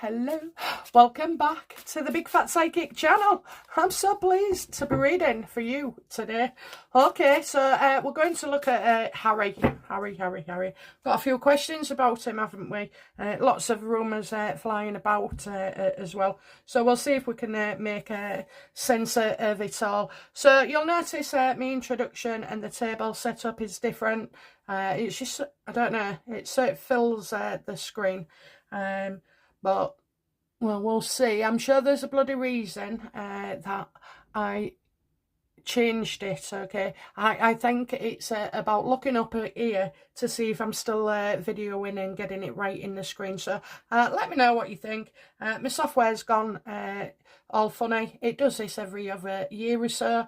hello. Welcome back to the Big Fat Psychic channel. I'm so pleased to be reading for you today. Okay, so we're going to look at Harry. Got a few questions about him, haven't we? Lots of rumours flying about as well. So we'll see if we can make sense of it all. So you'll notice my introduction and the table setup is different. It's just, I don't know, it fills the screen. But, well, we'll see. I'm sure there's a bloody reason that I changed it, okay? I think it's about looking up here to see if I'm still videoing and getting it right in the screen. So let me know what you think. My software's gone all funny. It does this every other year or so.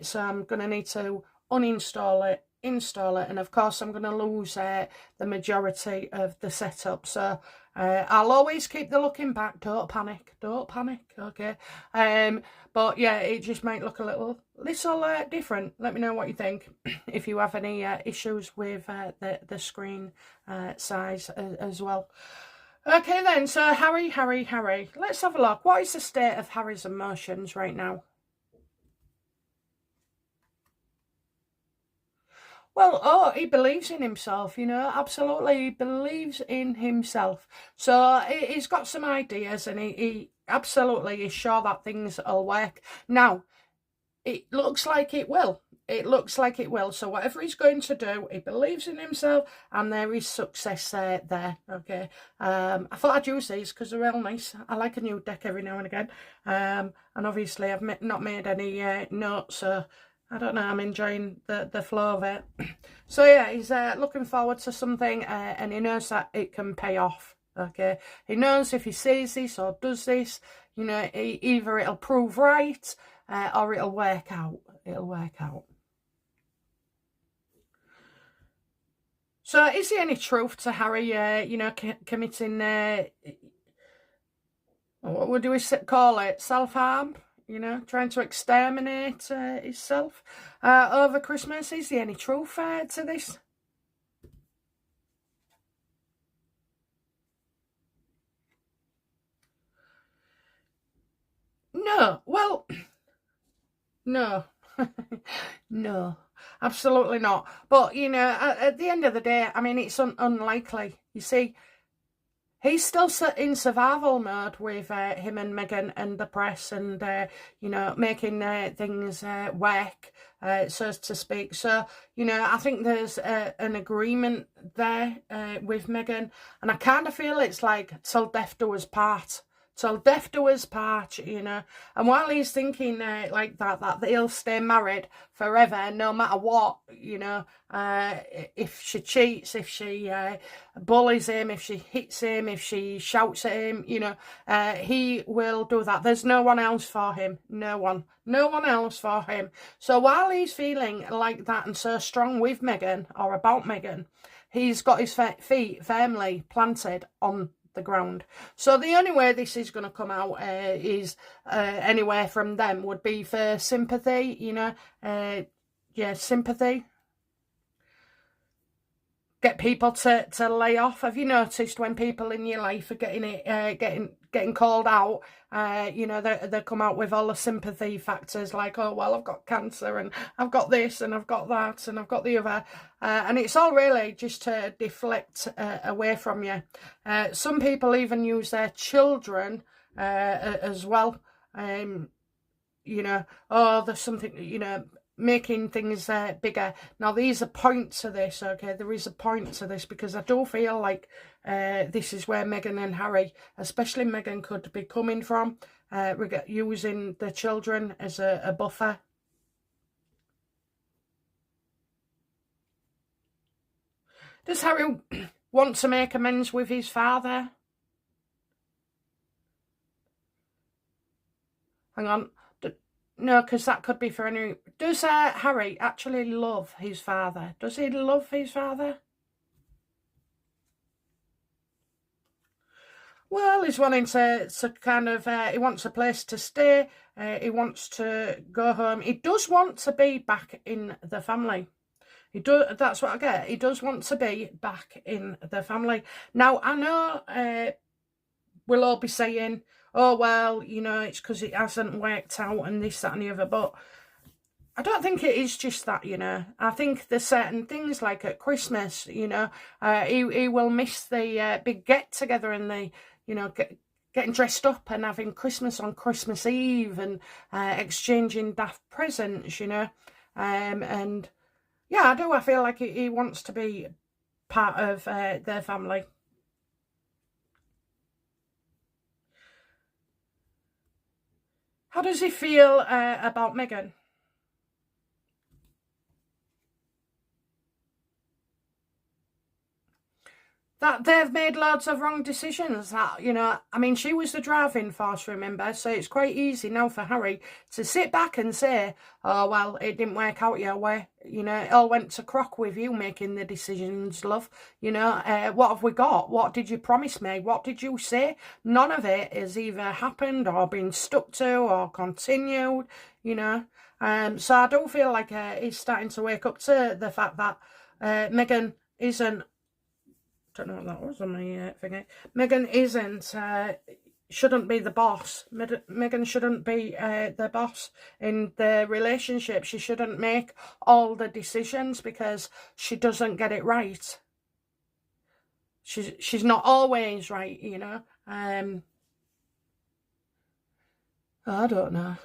So I'm going to need to uninstall it, install it, and of course I'm going to lose the majority of the setup. So I'll always keep the looking back. Don't panic, okay? But yeah, it just might look a little different. Let me know what you think. If you have any issues with the screen size as well. Okay then, so Harry. Let's have a look. What is the state of Harry's emotions right now? Well, he believes in himself, you know, absolutely. He believes in himself. So he's got some ideas and he absolutely is sure that things will work. Now, it looks like it will. It looks like it will. So whatever he's going to do, he believes in himself and there is success there, okay? I thought I'd use these because they're real nice. I like a new deck every now and again. And obviously I've not made any notes, so I don't know, I'm enjoying the flow of it. So yeah, he's looking forward to something and he knows that it can pay off, okay? He knows if he says this or does this, you know, either it'll prove right or it'll work out. So is there any truth to Harry, you know, committing, what would we call it, self-harm? You know, trying to exterminate himself over Christmas. Is there any truth to this? No. Well, no. No, absolutely not. But, you know, at the end of the day, I mean, it's unlikely. You see, he's still in survival mode with him and Meghan and the press and, you know, making things work, so to speak. So, you know, I think there's an agreement there with Meghan. And I kind of feel it's like till death do us part. Till death do us part, you know. And while he's thinking like that he'll stay married forever, no matter what, you know, if she cheats, if she bullies him, if she hits him, if she shouts at him, you know, he will do that. There's no one else for him. No one else for him. So while he's feeling like that and so strong with Meghan or about Meghan, he's got his feet firmly planted on the ground. So the only way this is going to come out is anywhere from them would be for sympathy, you know. Yeah, sympathy. Get people to lay off. Have you noticed when people in your life are getting called out, you know, they come out with all the sympathy factors like, oh, well, I've got cancer and I've got this and I've got that and I've got the other. And it's all really just to deflect away from you. Some people even use their children as well. You know, oh, there's something, you know, making things bigger. Now there's a point to this, okay? There is a point to this because I do feel like this is where Meghan and Harry, especially Meghan, could be coming from, using the children as a buffer. Does Harry want to make amends with his father? Hang on. No, because that could be for any... Does Harry actually love his father? Does he love his father? Well, he's wanting to kind of... he wants a place to stay. He wants to go home. He does want to be back in the family. He does. That's what I get. He does want to be back in the family. Now, I know we'll all be saying, oh, well, you know, it's because it hasn't worked out and this, that and the other. But I don't think it is just that, you know. I think there's certain things like at Christmas, you know, he will miss the big get-together and the, you know, getting dressed up and having Christmas on Christmas Eve and exchanging daft presents, you know. And yeah, I do. I feel like he wants to be part of their family. How does he feel about Meghan? That they've made loads of wrong decisions. That, you know, I mean, she was the driving force, remember? So it's quite easy now for Harry to sit back and say, oh, well, it didn't work out your way. You know, it all went to crock with you making the decisions, love. You know, what have we got? What did you promise me? What did you say? None of it has either happened or been stuck to or continued, you know. So I do feel like he's starting to wake up to the fact that Meghan isn't, don't know what that was on my thingy. Meghan isn't, shouldn't be the boss. Meghan shouldn't be the boss in the relationship. She shouldn't make all the decisions because she doesn't get it right. She's not always right, you know. I don't know.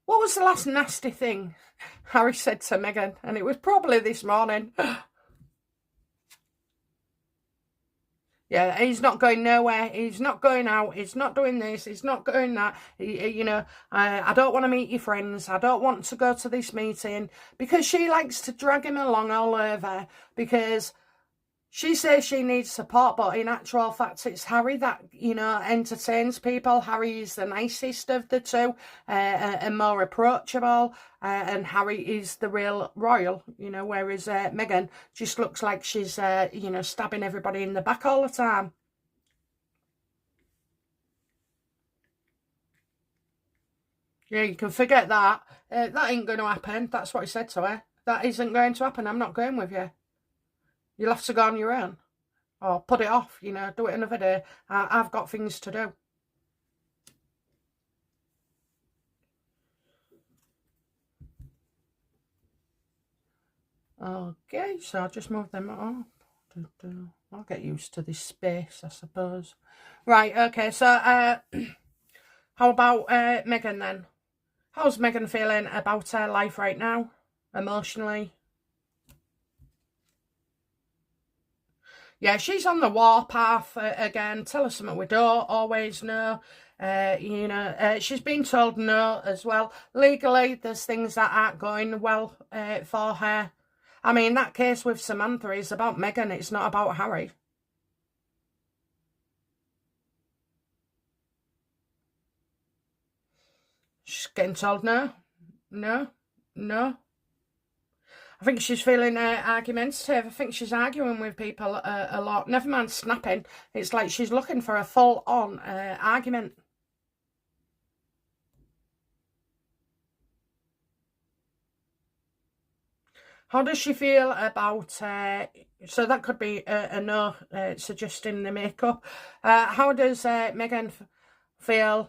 What was the last nasty thing Harry said to Meghan? And it was probably this morning. Yeah, he's not going nowhere. He's not going out. He's not doing this. He's not doing that. You know, I don't want to meet your friends. I don't want to go to this meeting. Because she likes to drag him along all over. Because she says she needs support, but in actual fact, it's Harry that, you know, entertains people. Harry is the nicest of the two and more approachable. And Harry is the real royal, you know, whereas Meghan just looks like she's, you know, stabbing everybody in the back all the time. Yeah, you can forget that. That ain't going to happen. That's what he said to her. That isn't going to happen. I'm not going with you. You'll have to go on your own. Or put it off, you know, do it another day. I've got things to do. Okay, so I'll just move them up. I'll get used to this space, I suppose. Right, okay, so how about Meghan then? How's Meghan feeling about her life right now, emotionally? Yeah, she's on the warpath again. Tell us something we don't always know. You know, she's been told no as well. Legally, there's things that aren't going well for her. I mean, that case with Samantha is about Meghan. It's not about Harry. She's getting told no, no, no. I think she's feeling argumentative. I think she's arguing with people a lot. Never mind snapping. It's like she's looking for a full-on argument. How does she feel about... so that could be a no, suggesting the makeup. How does Meghan feel...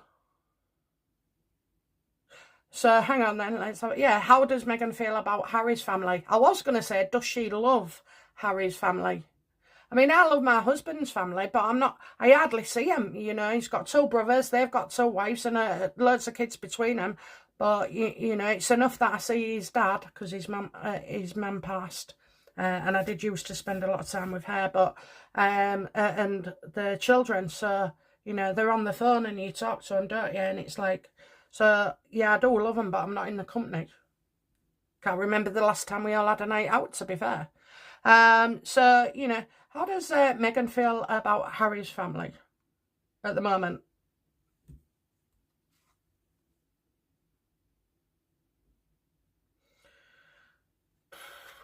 So, hang on then. Let's have, yeah, how does Meghan feel about Harry's family? I was going to say, does she love Harry's family? I mean, I love my husband's family, but I hardly see him, you know. He's got 2 brothers, they've got 2 wives and loads of kids between them. But, you know, it's enough that I see his dad, because his mum passed. And I did used to spend a lot of time with her, but, and the children. So, you know, they're on the phone and you talk to them, don't you? And it's like... So, yeah, I do love them, but I'm not in the company. Can't remember the last time we all had a night out, to be fair. So, you know, how does Meghan feel about Harry's family at the moment?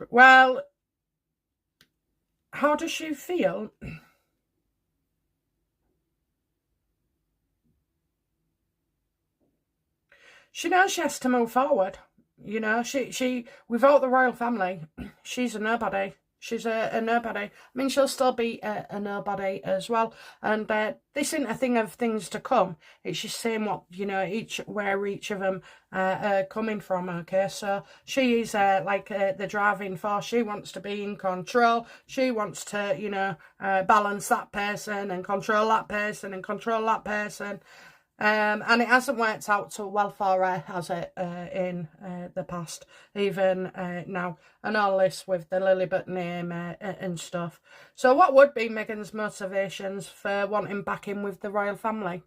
Well, how does she feel? She knows she has to move forward. You know, she without the royal family, she's a nobody. She's a nobody. I mean, she'll still be a nobody as well. And this isn't a thing of things to come. It's just saying what, you know, where each of them are coming from, okay? So she is like the driving force. She wants to be in control. She wants to, you know, balance that person and control that person and control that person. And it hasn't worked out so well for her, has it, in the past, even now. And all this with the Lilibet name and stuff. So what would be Meghan's motivations for wanting back in with the royal family?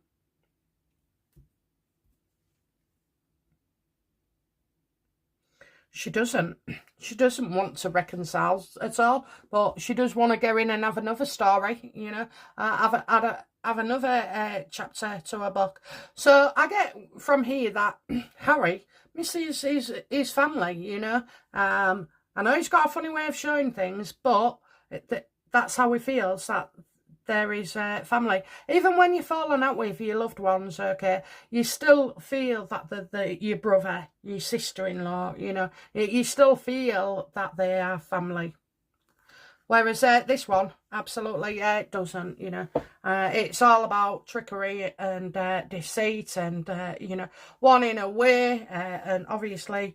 She doesn't. She doesn't want to reconcile at all, but she does want to go in and have another story, you know, have another chapter to her book. So I get from here that Harry misses his family, you know. I know he's got a funny way of showing things, but that's how he feels, that there is family. Even when you're falling out with your loved ones, okay, you still feel that your brother, your sister-in-law, you know, you still feel that they are family. Whereas this one, absolutely, it doesn't, you know. It's all about trickery and deceit and, you know, wanting away. And obviously,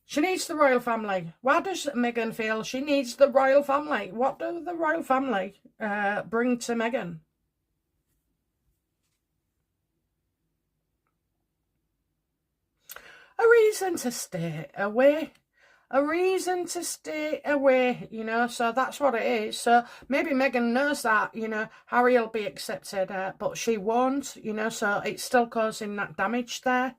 she needs the royal family. Why does Meghan feel she needs the royal family? What do the royal family bring to Meghan? A reason to stay away. A reason to stay away, you know, so that's what it is. So maybe Meghan knows that, you know, Harry will be accepted, but she won't, you know, so it's still causing that damage there.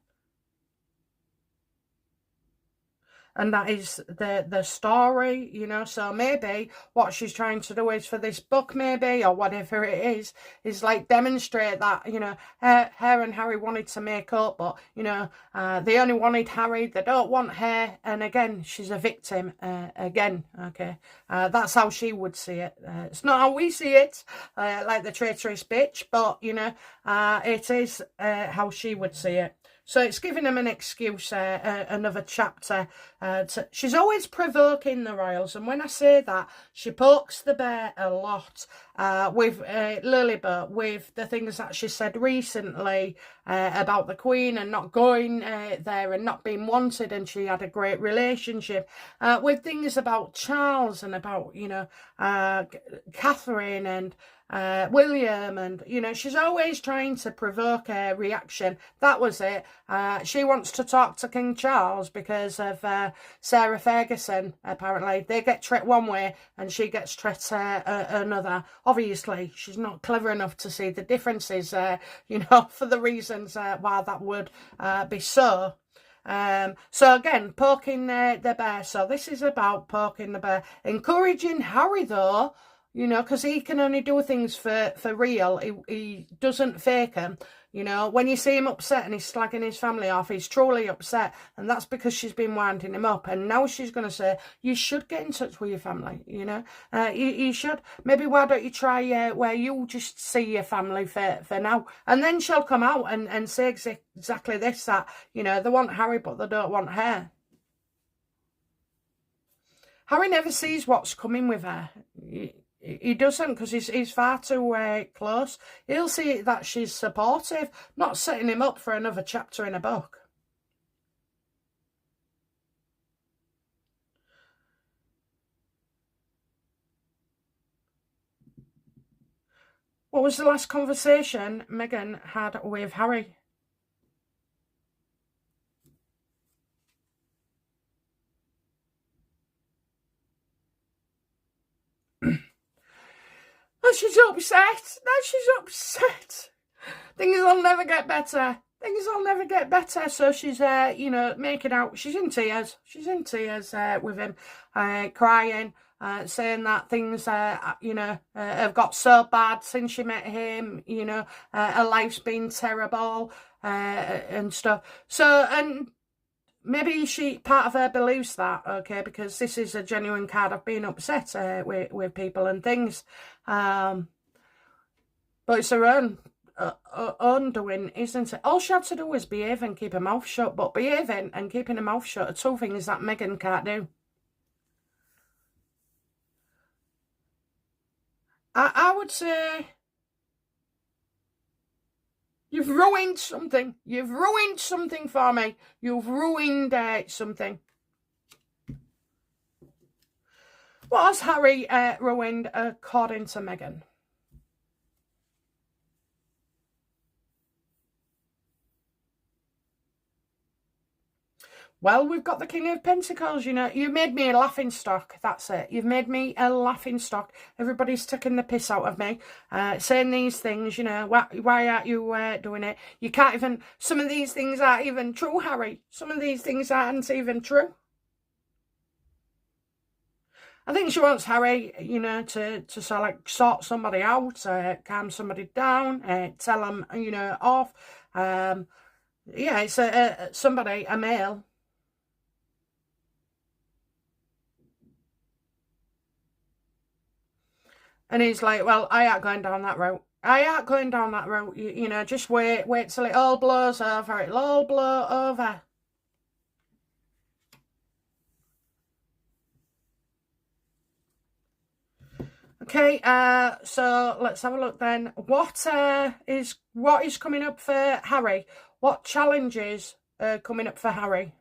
And that is the story, you know. So maybe what she's trying to do is for this book, maybe, or whatever it is like demonstrate that, you know, her and Harry wanted to make up, but, you know, they only wanted Harry. They don't want her. And again, she's a victim again, okay. That's how she would see it. It's not how we see it, like the traitorous bitch, but, you know, it is how she would see it. So it's giving them an excuse, another chapter. She's always provoking the royals. And when I say that, she pokes the bear a lot with Lilibet, with the things that she said recently about the Queen and not going there and not being wanted. And she had a great relationship with things about Charles and about, you know, Catherine and William, and, you know, she's always trying to provoke a reaction. That was it. She wants to talk to King Charles because of Sarah Ferguson, apparently. They get tricked one way and she gets tricked another. Obviously, she's not clever enough to see the differences, you know, for the reasons why that would be so. So again, poking the bear. So this is about poking the bear. Encouraging Harry, though, you know, because he can only do things for real. He doesn't fake them. You know, when you see him upset and he's slagging his family off, he's truly upset. And that's because she's been winding him up. And now she's going to say, you should get in touch with your family, you know. You should. Maybe why don't you try where you just see your family for now. And then she'll come out and say exactly this, that, you know, they want Harry, but they don't want her. Harry never sees what's coming with her. He doesn't, because he's far too close. He'll see that she's supportive, not setting him up for another chapter in a book. What was the last conversation Meghan had with Harry? She's upset. Now she's upset. Things will never get better. Things will never get better. So she's, you know, making out. She's in tears. She's in tears with him, crying, saying that things, you know, have got so bad since she met him. You know, her life's been terrible and stuff. So, and maybe part of her believes that, okay, because this is a genuine card of being upset with people and things. But it's her own doing, isn't it? All she had to do was behave and keep her mouth shut. But behaving and keeping her mouth shut are two things that Meghan can't do. I would say you've ruined something. You've ruined something for me. You've ruined something. What has Harry ruined according to Meghan? Well, we've got the King of Pentacles, you know. You made me a laughing stock. That's it. You've made me a laughing stock. Everybody's taking the piss out of me, saying these things, you know. Why aren't you doing it? You can't even... Some of these things aren't even true, Harry. Some of these things aren't even true. I think she wants Harry, you know, to sort of like sort somebody out, calm somebody down, tell them, you know, off. Yeah, it's somebody, a male. And he's like, well, I ain't going down that route. I ain't going down that route. You know, just wait till it all blows over. It'll all blow over. Okay, so let's have a look then. What is coming up for Harry? What challenges are coming up for Harry?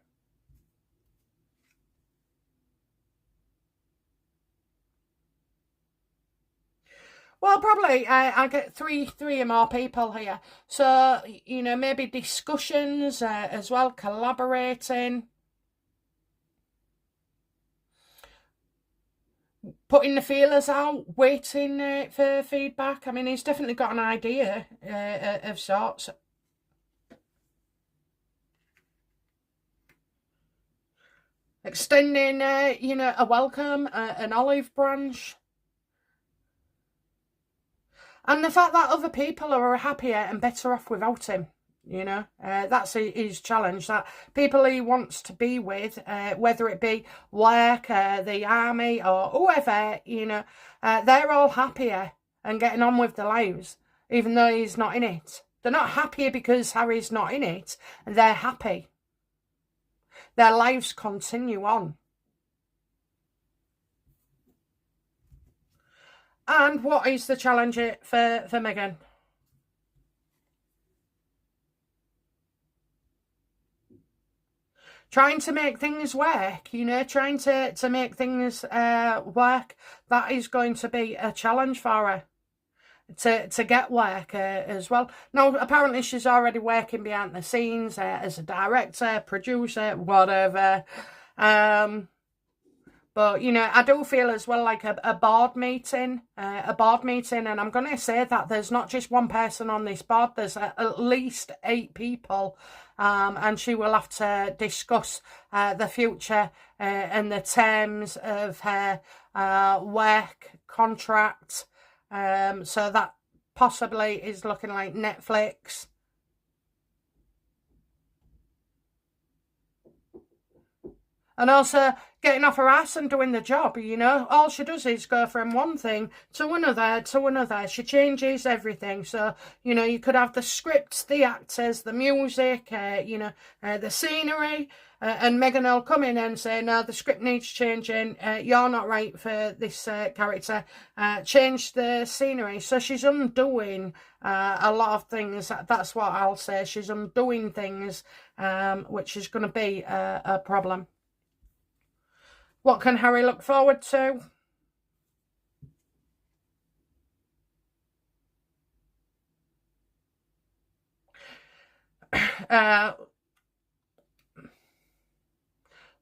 Well, probably I get three or more people here. So, you know, maybe discussions as well, collaborating. Putting the feelers out, waiting for feedback. I mean, he's definitely got an idea of sorts. Extending, you know, a welcome, an olive branch. And the fact that other people are happier and better off without him, you know, that's his challenge. That people he wants to be with, whether it be work, the army, or whoever, you know, they're all happier and getting on with their lives, even though he's not in it. They're not happier because Harry's not in it. They're happy. Their lives continue on. And what is the challenge for Meghan? Trying to make things work, you know, trying to make things work. That is going to be a challenge for her. To get work as well. Now, apparently she's already working behind the scenes as a director, producer, whatever. But, you know, I do feel as well like a board meeting, and I'm going to say that there's not just one person on this board, there's at least 8 people, and she will have to discuss the future and the terms of her work contract, so that possibly is looking like Netflix. And also getting off her ass and doing the job, you know. All she does is go from one thing to another to another. She changes everything. So, you know, you could have the scripts, the actors, the music, you know, the scenery. And Meghan will come in and say, no, the script needs changing. You're not right for this character. Change the scenery. So she's undoing a lot of things. That's what I'll say. She's undoing things, which is going to be a problem. What can Harry look forward to?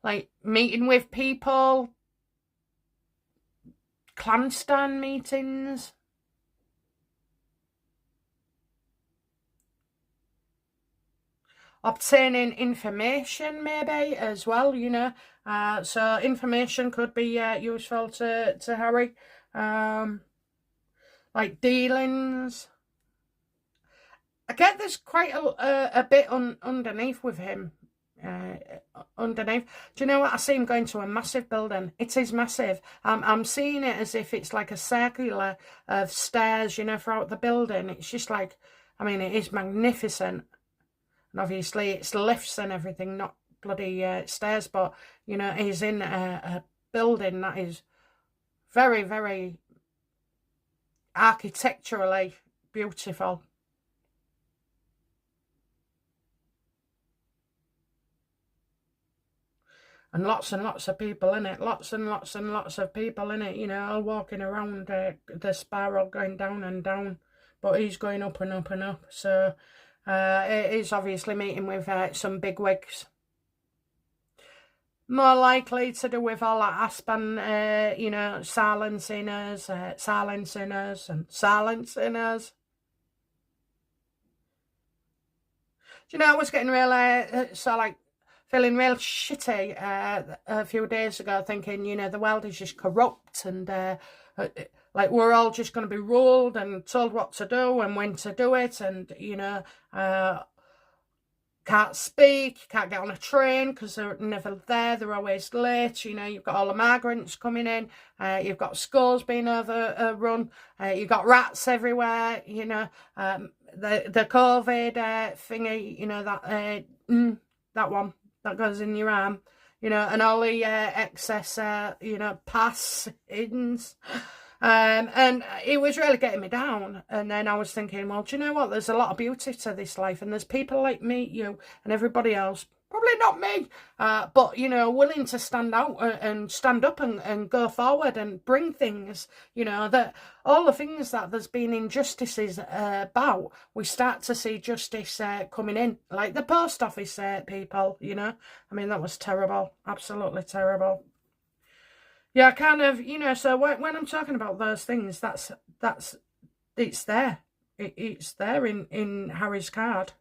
Like meeting with people, clandestine meetings. Obtaining information maybe as well, you know. So information could be useful to Harry. Like dealings. I get there's quite a bit underneath with him. Underneath. Do you know what? I see him going to a massive building. It is massive. I'm seeing it as if it's like a circular of stairs, you know, throughout the building. It's just like, I mean, it is magnificent. And obviously it's lifts and everything, not bloody stairs, but, you know, he's in a building that is very, very architecturally beautiful. And lots of people in it. Lots and lots of people in it, you know, all walking around the spiral going down and down. But he's going up and up and up. So he's obviously meeting with some big wigs. More likely to do with all that Aspen, you know, silencing us and silencing us. Do you know, I was getting really, feeling real shitty a few days ago, thinking, you know, the world is just corrupt and like we're all just going to be ruled and told what to do and when to do it, and, you know, can't speak, can't get on a train because they're never there, they're always late. You know, you've got all the migrants coming in, you've got schools being overrun, you've got rats everywhere, you know, the COVID thingy, you know, that one that goes in your arm, you know, and all the excess, you know, pass-ins. And it was really getting me down. And then I was thinking, well, do you know what? There's a lot of beauty to this life. And there's people like me, you, and everybody else. Probably not me, but, you know, willing to stand out and stand up and go forward and bring things, you know, that all the things that there's been injustices about, we start to see justice coming in. Like the post office people, you know. I mean, that was terrible. Absolutely terrible. Yeah, kind of, you know, so when I'm talking about those things, it's there. It's there in Harry's card.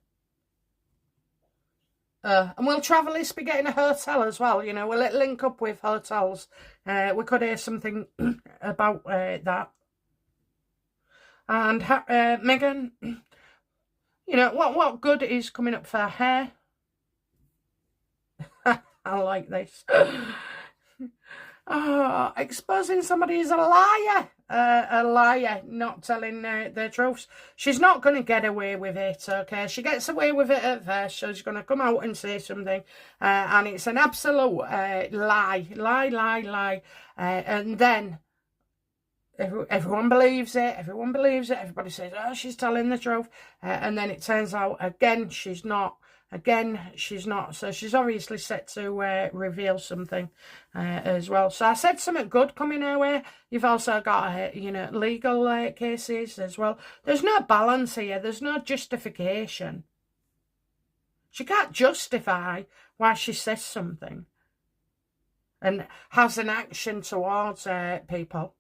And will Travellist be getting a hotel as well? You know, will it link up with hotels? We could hear something about that. And Meghan, you know, what good is coming up for her hair? I like this. Oh, exposing somebody as a liar, not telling the truths. She's not going to get away with it, okay? She gets away with it at first, so she's going to come out and say something, and it's an absolute lie. And then everyone believes it, everybody says, oh, she's telling the truth, and then it turns out, again, she's not. So she's obviously set to reveal something as well. So I said something good coming her way. You've also got, you know, legal cases as well. There's no balance here. There's no justification. She can't justify why she says something and has an action towards people.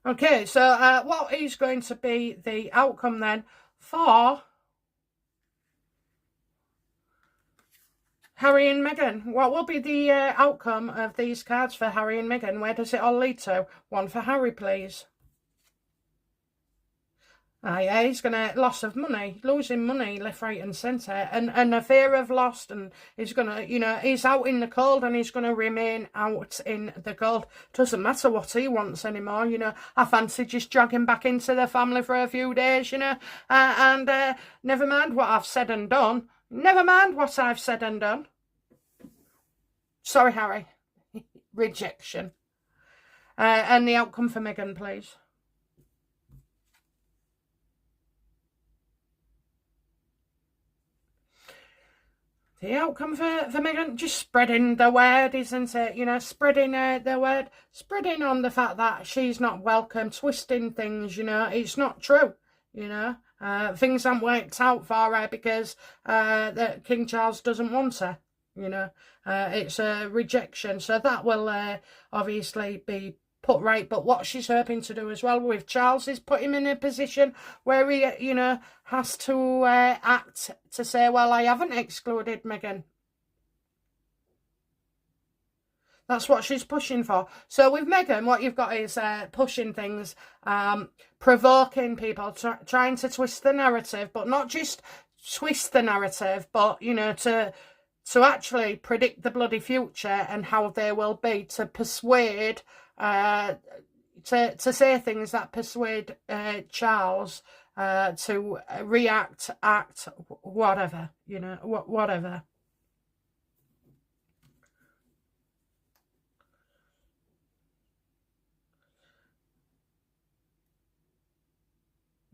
Okay, so what is going to be the outcome then for Harry and Meghan? What will be the outcome of these cards for Harry and Meghan? Where does it all lead to? One for Harry, please. Yeah, he's going to loss of money, losing money left, right and centre, and a fear of loss, and he's going to, you know, he's out in the cold and he's going to remain out in the cold. Doesn't matter what he wants anymore, you know. I fancy just dragging back into the family for a few days, you know, and never mind what I've said and done. Never mind what I've said and done. Sorry, Harry. Rejection. And the outcome for Meghan, please. The outcome for Meghan, just spreading the word, isn't it? You know, spreading the word, spreading on the fact that she's not welcome, twisting things, you know. It's not true, you know. Things haven't worked out for her because that King Charles doesn't want her, you know. It's a rejection. So that will obviously be put right, but what she's hoping to do as well with Charles is put him in a position where he, you know, has to act to say, well, I haven't excluded Meghan. That's what she's pushing for. So with Meghan, what you've got is pushing things, provoking people, trying to twist the narrative, but not just twist the narrative, but, you know, to actually predict the bloody future and how they will be, to persuade, to say things that persuade Charles to react, act, whatever, you know, whatever.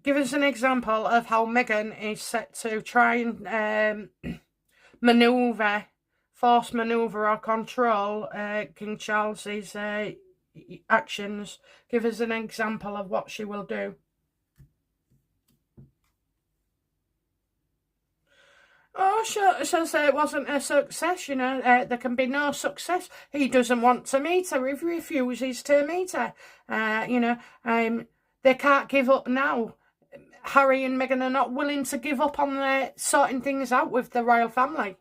Give us an example of how Meghan is set to try and force manoeuvre or control King Charles's actions. Give us an example of what she will do. Oh, she'll say it wasn't a success, you know. There can be no success. He doesn't want to meet her. He refuses to meet her. You know, they can't give up now. Harry and Meghan are not willing to give up on their sorting things out with the royal family.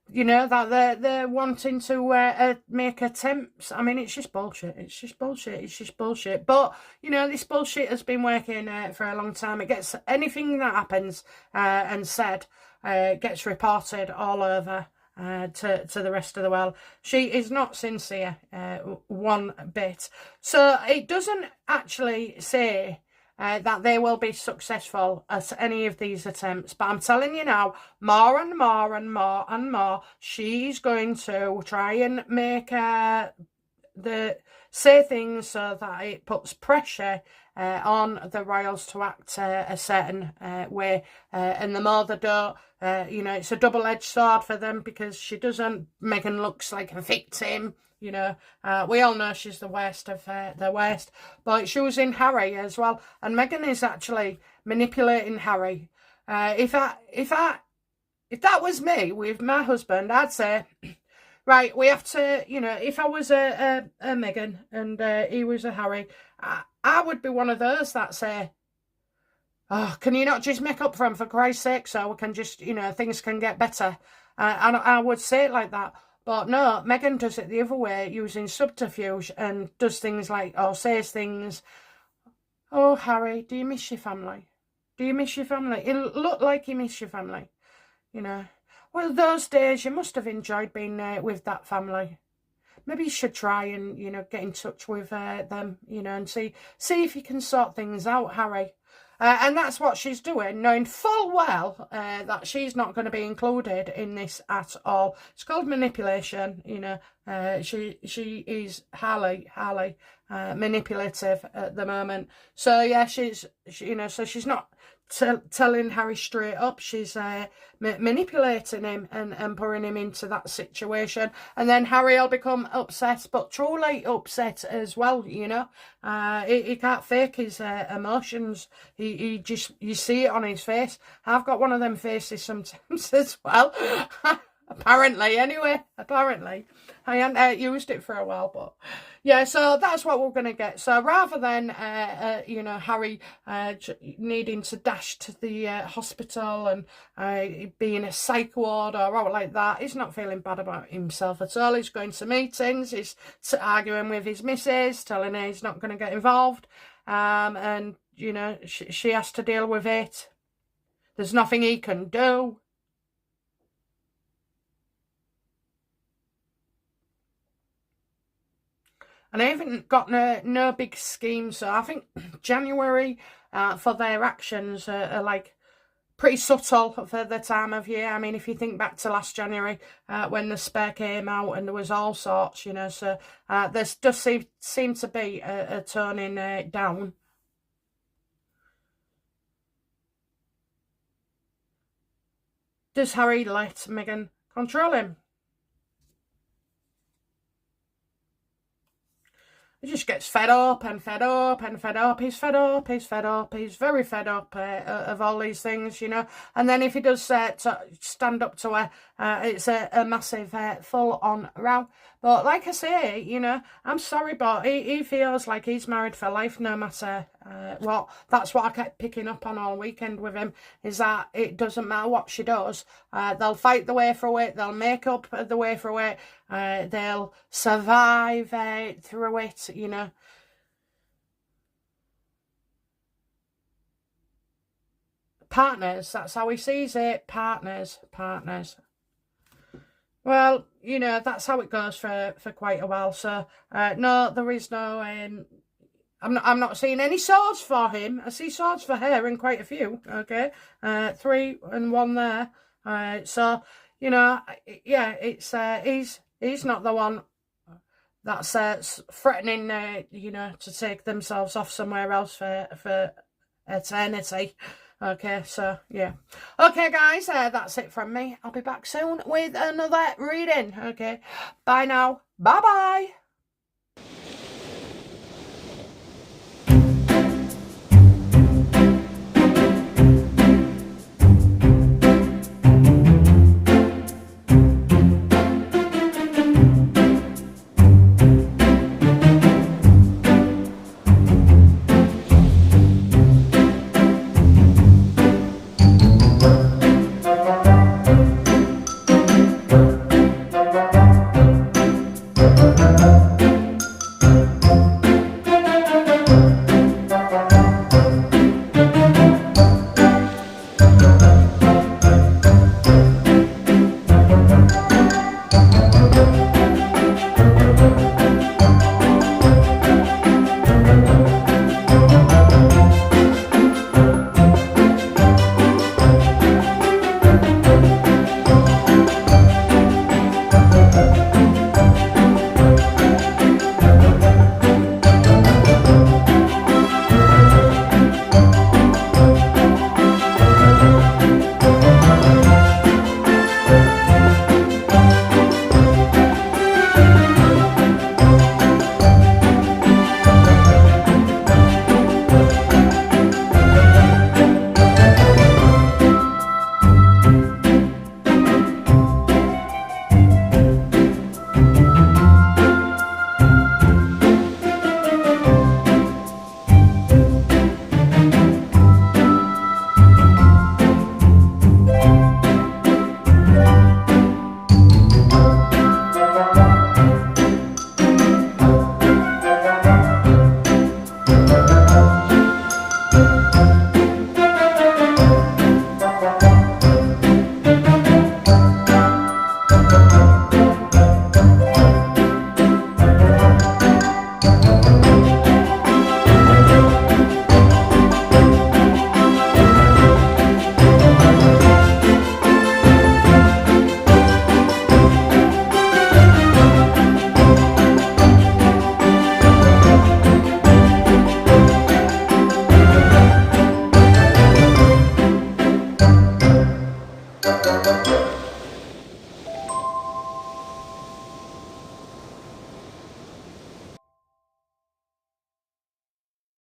You know, that they're wanting to make attempts. I mean, it's just bullshit. It's just bullshit. It's just bullshit. But, you know, this bullshit has been working for a long time. It gets, anything that happens and said gets reported all over to the rest of the world. She is not sincere one bit. So it doesn't actually say that they will be successful at any of these attempts. But I'm telling you now, more and more and more and more, she's going to try and make say things so that it puts pressure on the royals to act a certain way. And the more they don't, you know, it's a double-edged sword for them, because Meghan looks like a victim. You know, we all know she's the worst of the worst, but she was in Harry as well, and Meghan is actually manipulating Harry. If that was me with my husband, I'd say, right, we have to, you know, if I was a Meghan and he was a Harry, I would be one of those that say, oh, can you not just make up for him, for Christ's sake, so we can just, you know, things can get better. And I would say it like that. But no, Meghan does it the other way, using subterfuge, and does things like, or says things, oh, Harry, do you miss your family? Do you miss your family? It looked like you miss your family, you know. Well, those days, you must have enjoyed being with that family. Maybe you should try and, you know, get in touch with them, you know, and see if you can sort things out, Harry. And that's what she's doing, knowing full well that she's not going to be included in this at all. It's called manipulation, you know. She is highly manipulative at the moment. So yeah, you know, so she's not telling Harry straight up. She's manipulating him and putting him into that situation, and then Harry will become upset, but truly upset as well, you know. He can't fake his emotions. He just, you see it on his face. I've got one of them faces sometimes as well. Apparently, anyway, apparently. I hadn't used it for a while, but yeah, so that's what we're going to get. So rather than, you know, Harry needing to dash to the hospital and be in a psych ward or out like that, he's not feeling bad about himself at all. He's going to meetings, he's arguing with his missus, telling her he's not going to get involved. And, you know, she has to deal with it. There's nothing he can do. And I haven't got no big scheme, so I think January for their actions are like pretty subtle for the time of year. I mean, if you think back to last January when the Spare came out and there was all sorts, you know, so there does seem to be a turning down. Does Harry let Meghan control him? He just gets fed up and fed up and fed up. He's fed up, he's fed up, he's very fed up of all these things, you know. And then if he does stand up to her, it's a massive full-on row. But like I say, you know, I'm sorry, but he feels like he's married for life no matter what. That's what I kept picking up on all weekend with him, is that it doesn't matter what she does. They'll fight the way through it. They'll make up the way through it. They'll survive through it, you know. Partners, that's how he sees it. Partners. Well, you know, that's how it goes for quite a while. So, no, there is no I'm not seeing any swords for him. I see swords for her and quite a few. Okay, 3 and 1 there. So you know, yeah, it's he's not the one that's threatening, you know, to take themselves off somewhere else for eternity. Okay, so yeah. Okay, guys, that's it from me. I'll be back soon with another reading. Okay, bye now. Bye bye.